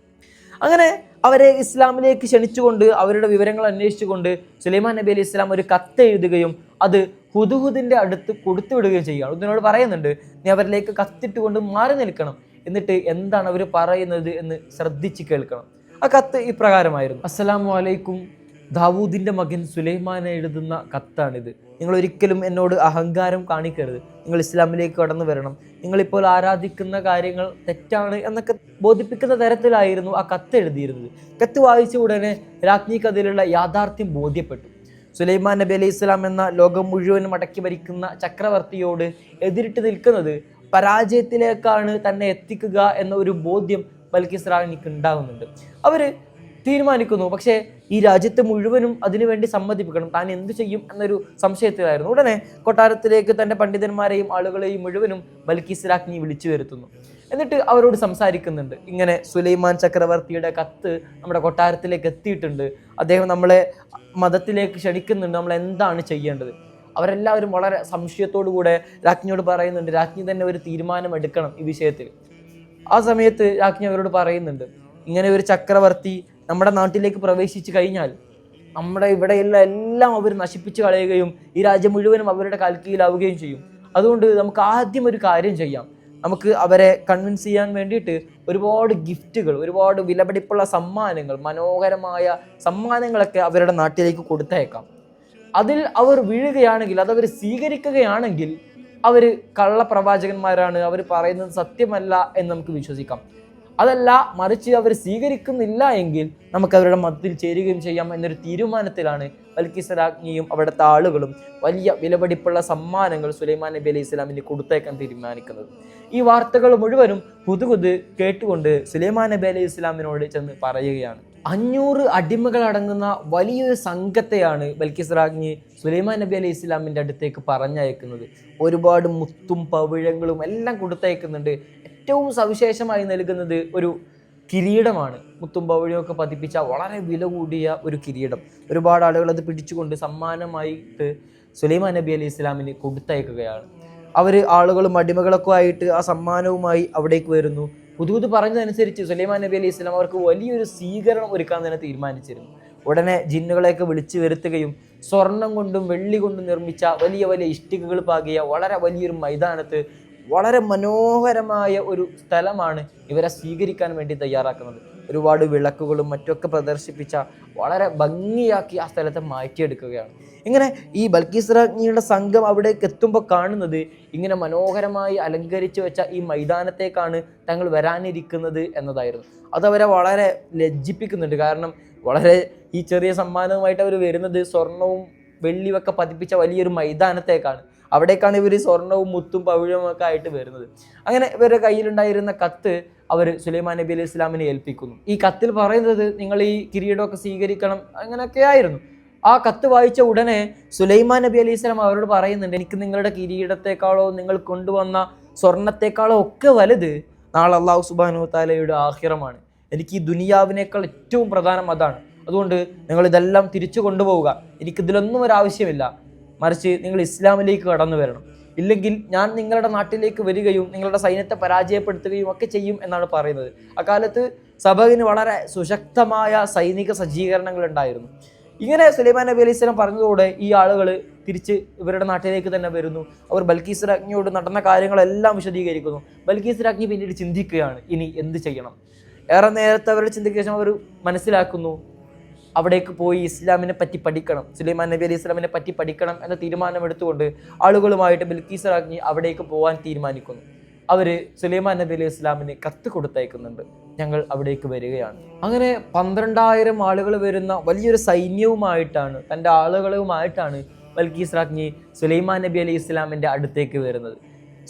അങ്ങനെ അവരെ ഇസ്ലാമിലേക്ക് ക്ഷണിച്ചുകൊണ്ട് അവരുടെ വിവരങ്ങൾ അന്വേഷിച്ചുകൊണ്ട് സുലൈമാൻ നബി അലൈഹി സ്വലാം ഒരു കത്ത് എഴുതുകയും അത് ഹുദ്ഹുദിൻ്റെ അടുത്ത് കൊടുത്തുവിടുകയും ചെയ്യുകയാണ്. ഇതിനോട് പറയുന്നുണ്ട്, നീ അവരിലേക്ക് കത്തിട്ടുകൊണ്ട് മാറി നിൽക്കണം, എന്നിട്ട് എന്താണ് അവർ പറയുന്നത് എന്ന് ശ്രദ്ധിച്ച് കേൾക്കണം. ആ കത്ത് ഇപ്രകാരമായിരുന്നു: അസ്സലാമു അലൈക്കും, ദാവൂദിൻ്റെ മകൻ സുലൈമാൻ എഴുതുന്ന കത്താണിത്. നിങ്ങൾ ഒരിക്കലും എന്നോട് അഹങ്കാരം കാണിക്കരുത്. നിങ്ങൾ ഇസ്ലാമിലേക്ക് കടന്നു വരണം. നിങ്ങളിപ്പോൾ ആരാധിക്കുന്ന കാര്യങ്ങൾ തെറ്റാണ് എന്നൊക്കെ ബോധിപ്പിക്കുന്ന തരത്തിലായിരുന്നു ആ കത്ത് എഴുതിയിരുന്നത്. കത്ത് വായിച്ച ഉടനെ രാജ്ഞിക്ക് അതിലുള്ള യാഥാർത്ഥ്യം ബോധ്യപ്പെട്ടു. സുലൈമാൻ നബി അലൈഹി സ്വലാം എന്ന ലോകം മുഴുവനും അടക്കി ഭരിക്കുന്ന ചക്രവർത്തിയോട് എതിരിട്ട് നിൽക്കുന്നത് പരാജയത്തിലേക്കാണ് തന്നെ എത്തിക്കുക എന്ന ഒരു ബോധ്യം ബൽഖീസ് റാണിക്ക് ഉണ്ടാകുന്നുണ്ട്. അവർ തീരുമാനിക്കുന്നു, പക്ഷേ ഈ രാജ്യത്തെ മുഴുവനും അതിനുവേണ്ടി സമ്മതിപ്പിക്കണം. താൻ എന്തു ചെയ്യും എന്നൊരു സംശയത്തിലായിരുന്നു. ഉടനെ കൊട്ടാരത്തിലേക്ക് തൻ്റെ പണ്ഡിതന്മാരെയും ആളുകളെയും മുഴുവനും ബൽഖീസ് രാജ്ഞി വിളിച്ചു വരുത്തുന്നു. എന്നിട്ട് അവരോട് സംസാരിക്കുന്നുണ്ട്. ഇങ്ങനെ സുലൈമാൻ ചക്രവർത്തിയുടെ കത്ത് നമ്മുടെ കൊട്ടാരത്തിലേക്ക് എത്തിയിട്ടുണ്ട്, അദ്ദേഹം നമ്മളെ മതത്തിലേക്ക് ക്ഷണിക്കുന്നുണ്ട്, നമ്മൾ എന്താണ് ചെയ്യേണ്ടത്? അവരെല്ലാവരും വളരെ സംശയത്തോടു കൂടെ രാജ്ഞിയോട് പറയുന്നുണ്ട്. രാജ്ഞി തന്നെ ഒരു തീരുമാനം എടുക്കണം ഈ വിഷയത്തിൽ. ആ സമയത്ത് രാജ്ഞി അവരോട് പറയുന്നുണ്ട്, ഇങ്ങനെ ഒരു ചക്രവർത്തി നമ്മുടെ നാട്ടിലേക്ക് പ്രവേശിച്ചു കഴിഞ്ഞാൽ നമ്മുടെ ഇവിടെയുള്ള എല്ലാം അവർ നശിപ്പിച്ച് കളയുകയും ഈ രാജ്യം മുഴുവനും അവരുടെ കാൽക്കീഴിലാവുകയും ചെയ്യും. അതുകൊണ്ട് നമുക്ക് ആദ്യം ഒരു കാര്യം ചെയ്യാം. നമുക്ക് അവരെ കൺവിൻസ് ചെയ്യാൻ വേണ്ടിയിട്ട് ഒരുപാട് ഗിഫ്റ്റുകൾ, ഒരുപാട് വിലപിടിപ്പുള്ള സമ്മാനങ്ങൾ, മനോഹരമായ സമ്മാനങ്ങളൊക്കെ അവരുടെ നാട്ടിലേക്ക് കൊടുത്തയക്കാം. അതിൽ അവർ വീഴുകയാണെങ്കിൽ, അതവർ സ്വീകരിക്കുകയാണെങ്കിൽ അവർ കള്ളപ്രവാചകന്മാരാണ്, അവർ പറയുന്നത് സത്യമല്ല എന്ന് നമുക്ക് വിശ്വസിക്കാം. അതല്ല, മറിച്ച് അവർ സ്വീകരിക്കുന്നില്ല എങ്കിൽ നമുക്ക് അവരുടെ മതത്തിൽ ചേരുകയും ചെയ്യാം എന്നൊരു തീരുമാനത്തിലാണ് ബൽക്കീസ് രാജ്ഞിയും അവിടുത്തെ ആളുകളും വലിയ വിലപിടിപ്പുള്ള സമ്മാനങ്ങൾ സുലൈമാൻ നബി അലൈഹി ഇസ്ലാമിന് കൊടുത്തേക്കാൻ തീരുമാനിക്കുന്നത്. ഈ വാർത്തകൾ മുഴുവനും ഹുദ്ഹുദ് കേട്ടുകൊണ്ട് സുലൈമാൻ നബി അലൈഹി ഇസ്ലാമിനോട് ചെന്ന് പറയുകയാണ്. 500 അടിമകൾ അടങ്ങുന്ന വലിയൊരു സംഘത്തെയാണ് ബൽക്കീസ് രാജ്ഞി സുലൈമാൻ നബി അലൈഹി ഇസ്ലാമിൻ്റെ അടുത്തേക്ക് പറഞ്ഞയക്കുന്നത്. ഒരുപാട് മുത്തും പവിഴങ്ങളും എല്ലാം കൊടുത്തയക്കുന്നുണ്ട്. ഏറ്റവും സവിശേഷമായി നൽകുന്നത് ഒരു കിരീടമാണ്. മുത്തും പവിഴമൊക്കെ പതിപ്പിച്ച വളരെ വില കൂടിയ ഒരു കിരീടം. ഒരുപാട് ആളുകൾ അത് പിടിച്ചുകൊണ്ട് സമ്മാനമായിട്ട് സുലൈമാൻ നബി അലൈഹി ഇസ്ലാമിന് കൊടുത്തയക്കുകയാണ്. അവർ ആളുകളും അടിമകളൊക്കെ ആയിട്ട് ആ സമ്മാനവുമായി അവിടേക്ക് വരുന്നു. ഹുദ്ഹുദ് പറഞ്ഞതനുസരിച്ച് സുലൈമാൻ നബി അലൈഹി ഇസ്ലാം അവർക്ക് വലിയൊരു സ്വീകരണം ഒരുക്കാൻ തന്നെ തീരുമാനിച്ചിരുന്നു. ഉടനെ ജിന്നുകളെയൊക്കെ വിളിച്ചു വരുത്തുകയും സ്വർണം കൊണ്ടും വെള്ളി കൊണ്ടും നിർമ്മിച്ച വലിയ വലിയ ഇഷ്ടികകൾ പാകിയ വളരെ വലിയൊരു മൈതാനത്ത് വളരെ മനോഹരമായ ഒരു സ്ഥലമാണ് ഇവരെ സ്വീകരിക്കാൻ വേണ്ടി തയ്യാറാക്കുന്നത്. ഒരുപാട് വിളക്കുകളും മറ്റൊക്കെ പ്രദർശിപ്പിച്ച വളരെ ഭംഗിയാക്കി ആ സ്ഥലത്തെ മാറ്റിയെടുക്കുകയാണ്. ഇങ്ങനെ ഈ ബൽക്കീസ് രാജ്ഞിയുടെ സംഘം അവിടേക്ക് എത്തുമ്പോൾ കാണുന്നത് ഇങ്ങനെ മനോഹരമായി അലങ്കരിച്ചു വെച്ച ഈ മൈതാനത്തേക്കാണ് തങ്ങൾ വരാനിരിക്കുന്നത് എന്നതായിരുന്നു. അതവരെ വളരെ ലജ്ജിപ്പിക്കുന്നുണ്ട്. കാരണം വളരെ ഈ ചെറിയ സമ്മാനവുമായിട്ട് അവർ വരുന്നത് സ്വർണവും വെള്ളിയൊക്കെ പതിപ്പിച്ച വലിയൊരു മൈതാനത്തേക്കാണ്. അവിടേക്കാണ് ഇവർ സ്വർണവും മുത്തും പവിഴവും ഒക്കെ ആയിട്ട് വരുന്നത്. അങ്ങനെ ഇവരുടെ കയ്യിലുണ്ടായിരുന്ന കത്ത് അവർ സുലൈമാൻ നബി അലൈഹി ഇസ്ലാമിനെ ഏൽപ്പിക്കുന്നു. ഈ കത്തിൽ പറയുന്നത് നിങ്ങൾ ഈ കിരീടമൊക്കെ സ്വീകരിക്കണം അങ്ങനെയൊക്കെ ആയിരുന്നു. ആ കത്ത് വായിച്ച ഉടനെ സുലൈമാൻ നബി അലൈഹി ഇസ്ലാം അവരോട് പറയുന്നുണ്ട്, എനിക്ക് നിങ്ങളുടെ കിരീടത്തെക്കാളോ നിങ്ങൾ കൊണ്ടുവന്ന സ്വർണത്തെക്കാളോ ഒക്കെ വലുത് നാളെ അള്ളാഹു സുബ്ഹാനഹു തആലയുടെ ആഖിറമാണ്. എനിക്ക് ഈ ദുനിയാവിനേക്കാൾ ഏറ്റവും പ്രധാനം അതാണ്. അതുകൊണ്ട് നിങ്ങൾ ഇതെല്ലാം തിരിച്ചു കൊണ്ടുപോവുക. എനിക്കിതിലൊന്നും ഒരാവശ്യമില്ല. മറിച്ച് നിങ്ങൾ ഇസ്ലാമിലേക്ക് കടന്നു വരണം. ഇല്ലെങ്കിൽ ഞാൻ നിങ്ങളുടെ നാട്ടിലേക്ക് വരികയും നിങ്ങളുടെ സൈന്യത്തെ പരാജയപ്പെടുത്തുകയും ഒക്കെ ചെയ്യും എന്നാണ് പറയുന്നത്. അക്കാലത്ത് സബകിന് വളരെ സുശക്തമായ സൈനിക സജ്ജീകരണങ്ങൾ ഉണ്ടായിരുന്നു. ഇങ്ങനെ സുലൈമാൻ നബി അലൈഹി സ്വലാം പറഞ്ഞതോടെ ഈ ആളുകൾ തിരിച്ച് ഇവരുടെ നാട്ടിലേക്ക് തന്നെ വരുന്നു. അവർ ബൽക്കീസ് രാജ്ഞിയോട് നടന്ന കാര്യങ്ങളെല്ലാം വിശദീകരിക്കുന്നു. ബൽക്കീസ് രാജ്ഞി പിന്നീട് ചിന്തിക്കുകയാണ്, ഇനി എന്ത് ചെയ്യണം. ഏറെ നേരത്തെ അവരുടെ ചിന്തയ്ക്ക് ശേഷം അവർ മനസ്സിലാക്കുന്നു, അവിടേക്ക് പോയി ഇസ്ലാമിനെ പറ്റി പഠിക്കണം, സുലൈമാൻ നബി അലൈഹി ഇസ്ലാമിനെ പറ്റി പഠിക്കണം എന്ന തീരുമാനമെടുത്തുകൊണ്ട് ആളുകളുമായിട്ട് ബൽക്കീസ് രാജ്ഞി അവിടേക്ക് പോകാൻ തീരുമാനിക്കുന്നു. അവർ സുലൈമാൻ നബി അലൈഹി ഇസ്ലാമിന് കത്ത് കൊടുത്തയക്കുന്നുണ്ട്, ഞങ്ങൾ അവിടേക്ക് വരികയാണ്. അങ്ങനെ 12,000 ആളുകൾ വരുന്ന വലിയൊരു സൈന്യവുമായിട്ടാണ്, തൻ്റെ ആളുകളുമായിട്ടാണ് ബൽക്കീസ് രാജ്ഞി സുലൈമാൻ നബി അലൈഹി ഇസ്ലാമിൻ്റെ അടുത്തേക്ക് വരുന്നത്.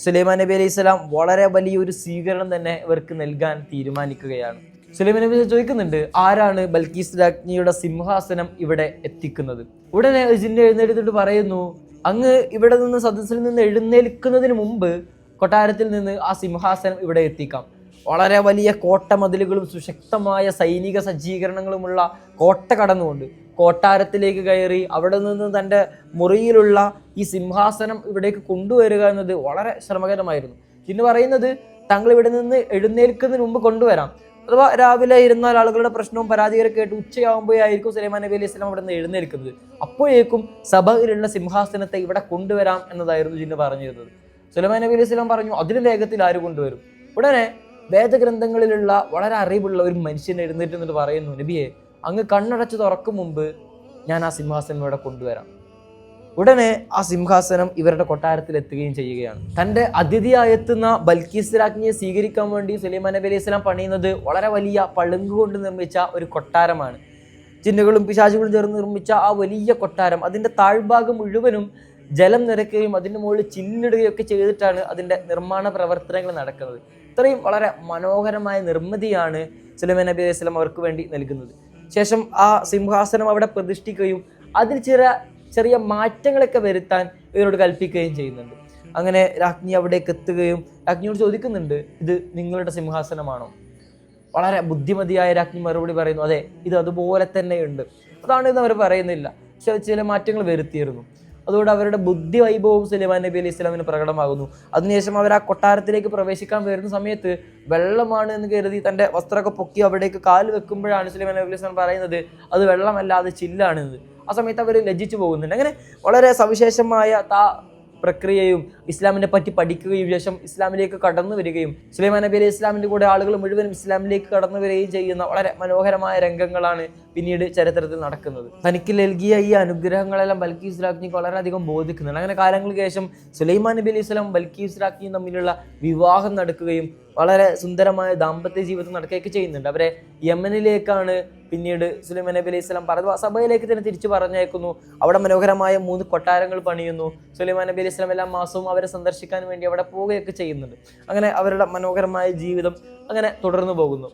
സുലൈമാൻ നബി അലൈഹി ഇസ്ലാം വളരെ വലിയൊരു സ്വീകരണം തന്നെ ഇവർക്ക് നൽകാൻ തീരുമാനിക്കുകയാണ്. സുലൈമാൻ നബി ചോദിക്കുന്നുണ്ട്, ആരാണ് ബൽക്കീസ് രാജ്ഞിയുടെ സിംഹാസനം ഇവിടെ എത്തിക്കുന്നത്? ഉടനെ ജിന്ന് എഴുന്നേറ്റിട്ട് പറയുന്നു, അങ്ങ് ഇവിടെ നിന്ന് സദസ്സിൽ നിന്ന് എഴുന്നേൽക്കുന്നതിന് മുമ്പ് കൊട്ടാരത്തിൽ നിന്ന് ആ സിംഹാസനം ഇവിടെ എത്തിക്കാം. വളരെ വലിയ കോട്ട മതിലുകളും സുശക്തമായ സൈനിക സജ്ജീകരണങ്ങളുമുള്ള കോട്ട കടന്നുകൊണ്ട് കൊട്ടാരത്തിലേക്ക് കയറി അവിടെ നിന്ന് തൻ്റെ മുറിയിലുള്ള ഈ സിംഹാസനം ഇവിടേക്ക് കൊണ്ടുവരിക എന്നത് വളരെ ശ്രമകരമായിരുന്നു. ജിന്ന് പറയുന്നത്, താങ്കൾ ഇവിടെ നിന്ന് എഴുന്നേൽക്കുന്നതിന് മുമ്പ് കൊണ്ടുവരാം. അഥവാ രാവിലെ ഇരുന്നാൽ ആളുകളുടെ പ്രശ്നവും പരാതികളെ കേട്ട് ഉച്ചയാകുമ്പോഴായിരിക്കും സുലൈമാൻ നബി അലൈഹി സ്വലാം അവിടെ നിന്ന് എഴുന്നേൽക്കുന്നത്. അപ്പോഴേക്കും സഭയിലുള്ള സിംഹാസനത്തെ ഇവിടെ കൊണ്ടുവരാം എന്നതായിരുന്നു ജിന്ന് പറഞ്ഞിരുന്നത്. സുലൈമാൻ നബി അലൈഹി സ്വലാം പറഞ്ഞു, അതിന് വേഗത്തിൽ ആര് കൊണ്ടുവരും? ഉടനെ വേദഗ്രന്ഥങ്ങളിലുള്ള വളരെ അറിവുള്ള ഒരു മനുഷ്യൻ എഴുന്നേറ്റ് എന്നിട്ട് പറയുന്നു, നബിയെ, അങ്ങ് കണ്ണടച്ച് തുറക്കും മുമ്പ് ഞാൻ ആ സിംഹാസനം ഇവിടെ കൊണ്ടുവരാം. ഉടനെ ആ സിംഹാസനം ഇവരുടെ കൊട്ടാരത്തിൽ എത്തുകയും ചെയ്യുകയാണ്. തൻ്റെ അതിഥിയായെത്തുന്ന ബൽക്കീസ് രാജ്ഞിയെ സ്വീകരിക്കാൻ വേണ്ടി സുലൈമാൻ നബി അലൈഹി സ്വലാം പണിയുന്നത് വളരെ വലിയ പളുങ്ക് കൊണ്ട് നിർമ്മിച്ച ഒരു കൊട്ടാരമാണ്. ജിന്നുകളും പിശാചുകളും ചേർന്ന് നിർമ്മിച്ച ആ വലിയ കൊട്ടാരം, അതിൻ്റെ താഴ്ഭാഗം മുഴുവനും ജലം നിറയ്ക്കുകയും അതിൻ്റെ മുകളിൽ ചില്ലിടുകയൊക്കെ ചെയ്തിട്ടാണ് അതിൻ്റെ നിർമ്മാണ പ്രവർത്തനങ്ങൾ നടക്കുന്നത്. ഇത്രയും വളരെ മനോഹരമായ നിർമ്മിതിയാണ് സുലൈമാൻ നബി അലൈഹി സ്വലാം അവർക്ക് വേണ്ടി നൽകുന്നത്. ശേഷം ആ സിംഹാസനം അവിടെ പ്രതിഷ്ഠിക്കുകയും അതിൽ ചെറിയ മാറ്റങ്ങളൊക്കെ വരുത്താൻ ഇവരോട് കൽപ്പിക്കുകയും ചെയ്യുന്നുണ്ട്. അങ്ങനെ രാജ്ഞി അവിടേക്ക് എത്തുകയും രാജ്ഞിയോട് ചോദിക്കുന്നുണ്ട്, ഇത് നിങ്ങളുടെ സിംഹാസനമാണോ? വളരെ ബുദ്ധിമതിയായ രാജ്ഞി മറുപടി പറയുന്നു, അതെ, ഇത് അതുപോലെ തന്നെയുണ്ട്. അതാണെന്ന് അവർ പറയുന്നില്ല, പക്ഷെ ചില മാറ്റങ്ങൾ വരുത്തിയിരുന്നു. അതുകൊണ്ട് അവരുടെ ബുദ്ധി വൈഭവവും സുലൈമാൻ നബി അലൈഹി സ്വലാമിന് പ്രകടമാകുന്നു. അതിനുശേഷം അവർ ആ കൊട്ടാരത്തിലേക്ക് പ്രവേശിക്കാൻ വരുന്ന സമയത്ത് വെള്ളമാണ് എന്ന് കരുതി തൻ്റെ വസ്ത്രമൊക്കെ പൊക്കി അവിടേക്ക് കാല് വെക്കുമ്പോഴാണ് സുലൈമാൻ നബി അലൈഹി സ്വലാം പറയുന്നത്, അത് വെള്ളമല്ല, അത് ചില്ലാണെന്ന്. ആ സമയത്ത് അവർ ലജ്ജിച്ചു പോകുന്നുണ്ട്. അങ്ങനെ വളരെ സവിശേഷമായ പ്രക്രിയയും ഇസ്ലാമിനെ പറ്റി പഠിക്കുകയും ശേഷം ഇസ്ലാമിലേക്ക് കടന്നു വരികയും സുലൈമാൻ നബി അലൈഹി ഇസ്ലാമിൻ്റെ കൂടെ ആളുകൾ മുഴുവനും ഇസ്ലാമിലേക്ക് കടന്നു വരികയും ചെയ്യുന്ന വളരെ മനോഹരമായ രംഗങ്ങളാണ് പിന്നീട് ചരിത്രത്തിൽ നടക്കുന്നത്. തനിക്ക് നൽകിയ ഈ അനുഗ്രഹങ്ങളെല്ലാം ബൽക്കീസ് രാജ്ഞിക്ക് വളരെയധികം ബോധിക്കുന്നുണ്ട്. അങ്ങനെ കാലങ്ങൾക്ക് ശേഷം സുലൈമാൻ നബി അലൈഹി സ്വലാം ബൽക്കീസ് രാജ്ഞിയും തമ്മിലുള്ള വിവാഹം നടക്കുകയും വളരെ സുന്ദരമായ ദാമ്പത്യ ജീവിതം നടക്കുകയൊക്കെ ചെയ്യുന്നുണ്ട്. അവരെ യമനിലേക്കാണ് പിന്നീട് സുലൈമാൻ നബി അലൈഹി സ്വലാം പറഞ്ഞത്. സഭയിലേക്ക് തന്നെ തിരിച്ചു പറഞ്ഞേക്കുന്നു. അവിടെ മനോഹരമായ 3 കൊട്ടാരങ്ങൾ പണിയുന്നു. സുലൈമാൻ നബി അലൈഹി സ്വലാം എല്ലാ മാസവും അവരെ സന്ദർശിക്കാൻ വേണ്ടി അവിടെ പോവുകയൊക്കെ ചെയ്യുന്നുണ്ട്. അങ്ങനെ അവരുടെ മനോഹരമായ ജീവിതം അങ്ങനെ തുടർന്നു പോകുന്നു.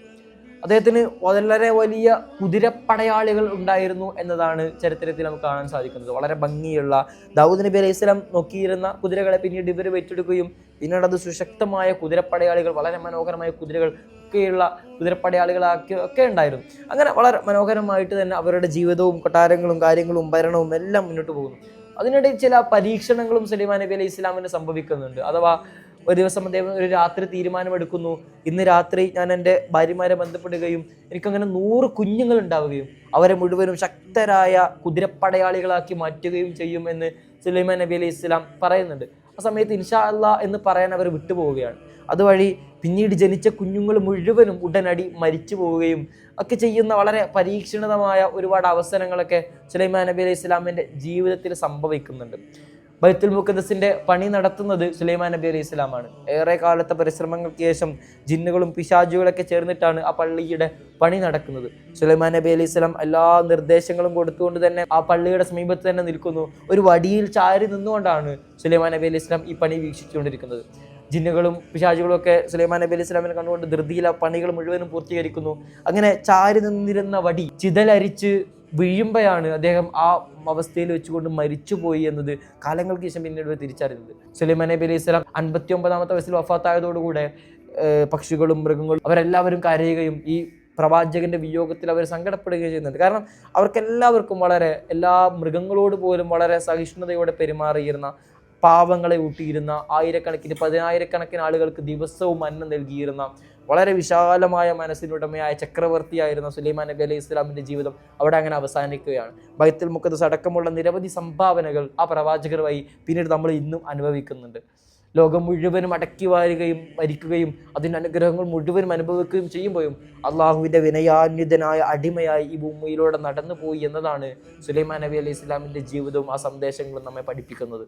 അദ്ദേഹത്തിന് വളരെ വലിയ കുതിരപ്പടയാളികൾ ഉണ്ടായിരുന്നു എന്നതാണ് ചരിത്രത്തിൽ നമുക്ക് കാണാൻ സാധിക്കുന്നത്. വളരെ ഭംഗിയുള്ള ദാവൂദ് നബി അലൈഹി സ്വലാം നോക്കിയിരുന്ന കുതിരകളെ പിന്നീട് ഇവർ വെറ്റെടുക്കുകയും പിന്നീട് അത് സുശക്തമായ കുതിരപ്പടയാളികൾ, വളരെ മനോഹരമായ കുതിരകൾ ഒക്കെയുള്ള കുതിരപ്പടയാളികളാക്കി ഒക്കെ ഉണ്ടായിരുന്നു. അങ്ങനെ വളരെ മനോഹരമായിട്ട് തന്നെ അവരുടെ ജീവിതവും കൊട്ടാരങ്ങളും കാര്യങ്ങളും ഭരണവും എല്ലാം മുന്നോട്ട് പോകുന്നു. അതിനിടയിൽ ചില പരീക്ഷണങ്ങളും സുലൈമാൻ നബി അലൈഹി സ്വലാമിന് സംഭവിക്കുന്നുണ്ട്. അഥവാ ഒരു ദിവസം അദ്ദേഹം ഒരു രാത്രി തീരുമാനമെടുക്കുന്നു, ഇന്ന് രാത്രി ഞാൻ എൻ്റെ ഭാര്യമാരെ ബന്ധപ്പെടുകയും എനിക്കങ്ങനെ 100 കുഞ്ഞുങ്ങൾ ഉണ്ടാവുകയും അവരെ മുഴുവനും ശക്തരായ കുതിരപ്പടയാളികളാക്കി മാറ്റുകയും ചെയ്യുമെന്ന് സുലൈമാൻ നബി അലൈഹി സ്വലാം പറയുന്നുണ്ട്. ആ സമയത്ത് ഇൻഷാ അല്ലാ എന്ന് പറയാൻ അവർ വിട്ടുപോവുകയാണ്. അതുവഴി പിന്നീട് ജനിച്ച കുഞ്ഞുങ്ങൾ മുഴുവനും ഉടനടി മരിച്ചു പോവുകയും ഒക്കെ ചെയ്യുന്ന വളരെ പരീക്ഷണിതമായ ഒരുപാട് അവസരങ്ങളൊക്കെ സുലൈമാൻ നബി അലൈഹി സ്വലാമിൻ്റെ ജീവിതത്തിൽ സംഭവിക്കുന്നുണ്ട്. ബൈത്തുൽ മുഖദ്ദസിന്റെ പണി നടത്തുന്നത് സുലൈമാൻ നബി അലൈഹി സ്വലാമാണ്. ഏറെ കാലത്തെ പരിശ്രമങ്ങൾക്ക് ശേഷം ജിന്നുകളും പിശാചുകളൊക്കെ ചേർന്നിട്ടാണ് ആ പള്ളിയുടെ പണി നടക്കുന്നത്. സുലൈമാൻ നബി അലൈഹി സ്വലാം എല്ലാ നിർദ്ദേശങ്ങളും കൊടുത്തുകൊണ്ട് തന്നെ ആ പള്ളിയുടെ സമീപത്ത് തന്നെ നിൽക്കുന്നു. ഒരു വടിയിൽ ചാരി നിന്നുകൊണ്ടാണ് സുലൈമാൻ നബി അലൈഹി സ്വലാം ഈ പണി വീക്ഷിച്ചുകൊണ്ടിരിക്കുന്നത്. ജിന്നുകളും പിശാചുകളും ഒക്കെ സുലൈമാൻ നബി അലൈഹി സ്വലാമിനെ കണ്ടുകൊണ്ട് ധൃതിയിൽ ആ പണികൾ മുഴുവനും പൂർത്തീകരിക്കുന്നു. അങ്ങനെ ചാരി നിന്നിരുന്ന വടി ചിതലരിച്ച് വീഴുമ്പോഴാണ് അദ്ദേഹം ആ അവസ്ഥയിൽ വെച്ചുകൊണ്ട് മരിച്ചുപോയി എന്നത് കാലങ്ങൾക്ക് ശേഷം പിന്നീട് തിരിച്ചറിയുന്നത്. സുലൈമാൻ നബി അലൈഹി സ്വലാം 59-ാമത്തെ വയസ്സിൽ വഫാത്തായതോടുകൂടെ പക്ഷികളും മൃഗങ്ങളും അവരെല്ലാവരും കരയുകയും ഈ പ്രവാചകന്റെ വിയോഗത്തിൽ അവർ സങ്കടപ്പെടുകയും ചെയ്യുന്നുണ്ട്. കാരണം അവർക്കെല്ലാവർക്കും എല്ലാ മൃഗങ്ങളോട് പോലും വളരെ സഹിഷ്ണുതയോടെ പെരുമാറിയിരുന്ന, പാവങ്ങളെ ഊട്ടിയിരുന്ന, ആയിരക്കണക്കിന് 10,000-കണക്കിന് ആളുകൾക്ക് ദിവസവും അന്നം നൽകിയിരുന്ന, വളരെ വിശാലമായ മനസ്സിനുടമയായ ചക്രവർത്തിയായിരുന്ന സുലൈമാൻ നബി അലൈഹി സ്വലാമിൻ്റെ ജീവിതം അവിടെ അങ്ങനെ അവസാനിക്കുകയാണ്. ബൈത്തുൽ മുഖദ്ദസ് അടക്കമുള്ള നിരവധി സംഭാവനകൾ ആ പ്രവാചകർ വഴി പിന്നീട് നമ്മൾ ഇന്നും അനുഭവിക്കുന്നുണ്ട്. ലോകം മുഴുവനും അടക്കി വാരുകയും ഭരിക്കുകയും അതിൻ്റെ അനുഗ്രഹങ്ങൾ മുഴുവനും അനുഭവിക്കുകയും ചെയ്യുമ്പോഴും അള്ളാഹുവിൻ്റെ വിനയാന്വിതനായ അടിമയായി ഈ ഭൂമിയിലൂടെ നടന്നു പോയി എന്നതാണ് സുലൈമാൻ നബി അലൈഹി സ്വലാമിൻ്റെ ജീവിതവും ആ സന്ദേശങ്ങളും നമ്മെ പഠിപ്പിക്കുന്നത്.